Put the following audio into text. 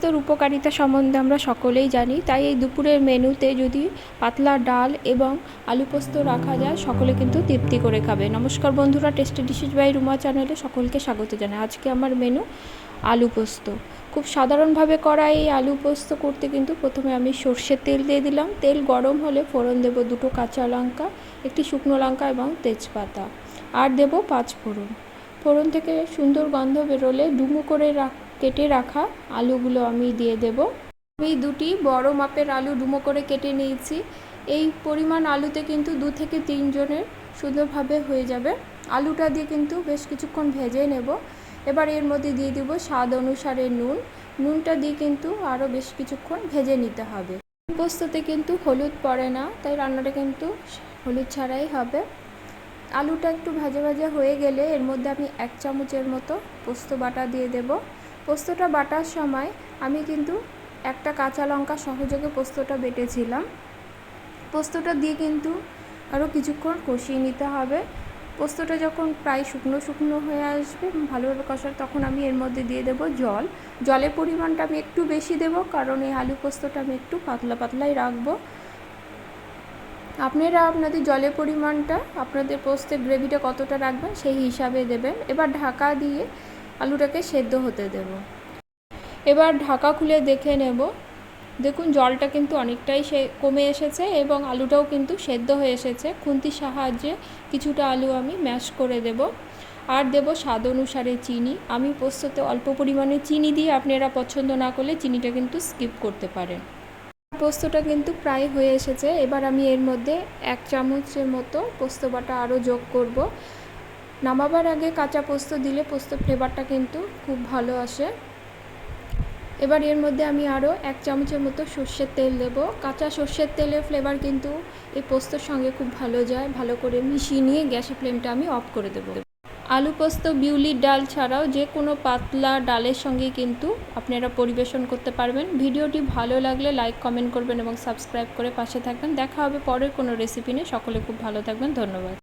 পোস্তর উপকারিতা সম্বন্ধে আমরা সকলেই জানি, তাই এই দুপুরের মেনুতে যদি পাতলা ডাল এবং আলু পোস্ত রাখা যায় সকলে কিন্তু তৃপ্তি করে খাবে। নমস্কার বন্ধুরা, টেস্টি ডিশেস বাই রুমা চ্যানেলে সকলকে স্বাগত জানাই। আজকে আমার মেনু আলু পোস্ত। খুব সাধারণভাবে করা এই আলু পোস্ত করতে কিন্তু প্রথমে আমি সর্ষের তেল দিয়ে দিলাম। তেল গরম হলে ফোড়ন দেব 2টো কাঁচা লঙ্কা, একটি শুকনো লঙ্কা এবং তেজপাতা, আর দেব 5 ফোড়ন। ফোড়ন থেকে সুন্দর গন্ধ বেরোলে ডুমো করে কেটে রাখা আলুগুলো আমি দিয়ে দেব। আমি 2টি বড় মাপের আলু ডুমো করে কেটে নিয়েছি। এই পরিমাণ আলুতে কিন্তু 2 থেকে 3 জনের সুন্দরভাবে হয়ে যাবে। আলুটা দিয়ে কিন্তু বেশ কিছুক্ষণ ভেজে নেব। এবার এর মধ্যে দিয়ে দিব স্বাদ অনুসারে নুন। নুনটা দিয়ে কিন্তু আরও বেশ কিছুক্ষণ ভেজে নিতে হবে। পোস্ততে কিন্তু হলুদ পড়ে না, তাই রান্নাটা কিন্তু হলুদ ছাড়াই হবে। আলুটা একটু ভাজা ভাজা হয়ে গেলে এর মধ্যে আমি 1 চামচের মতো পোস্ত বাটা দিয়ে দেব। পোস্তটা বাটার সময় আমি কিন্তু একটা কাঁচা লঙ্কা সহযোগে পোস্তটা বেটেছিলাম। পোস্তটা দিয়ে কিন্তু আরও কিছুক্ষণ কষিয়ে নিতে হবে। পোস্তটা যখন প্রায় শুকনো শুকনো হয়ে আসবে, ভালোভাবে কষার, তখন আমি এর মধ্যে দিয়ে দেব জল। জলের পরিমাণটা আমি একটু বেশি দেব, কারণ এই আলু পোস্তটা আমি একটু পাতলা পাতলাই রাখবো। আপনারা আপনাদের জলের পরিমাণটা, আপনাদের পোস্তের গ্রেভিটা কতটা রাখবেন সেই হিসাবে দেবেন। এবার ঢাকা দিয়ে আলুটাকে সেদ্ধ হতে দেব। এবার ঢাকা খুলে দেখে নেব। দেখুন জলটা কিন্তু অনেকটাই কমে এসেছে এবং আলুটাও কিন্তু সেদ্ধ হয়ে এসেছে। খুন্তির সাহায্যে কিছুটা আলু আমি ম্যাশ করে দেব, আর দেব স্বাদ অনুসারে চিনি। আমি পোস্ততে অল্প পরিমাণে চিনি দিয়ে, আপনারা পছন্দ না করলে চিনিটা কিন্তু স্কিপ করতে পারেন। পোস্তটা কিন্তু প্রায় হয়ে এসেছে। এবার আমি এর মধ্যে 1 চামচের মতো পোস্ত বাটা আরও যোগ করব। নামাবার আগে কাঁচা পোস্ত দিলে পোস্তর ফ্লেভারটা কিন্তু খুব ভালো আসে। এবার এর মধ্যে আমি আরও 1 চামচের মতো সর্ষের তেল দেব। কাঁচা সর্ষের তেলের ফ্লেভার কিন্তু এই পোস্তর সঙ্গে খুব ভালো যায়। ভালো করে মিশিয়ে নিয়ে গ্যাসের ফ্লেমটা আমি অফ করে দেব। আলু পোস্ত বিউলির ডাল ছাড়াও যে কোনো পাতলা ডালের সঙ্গে কিন্তু আপনারা পরিবেশন করতে পারবেন। ভিডিওটি ভালো লাগলে লাইক কমেন্ট করবেন এবং সাবস্ক্রাইব করে পাশে থাকবেন। দেখা হবে পরের কোনো রেসিপি নিয়ে। সকলে খুব ভালো থাকবেন। ধন্যবাদ।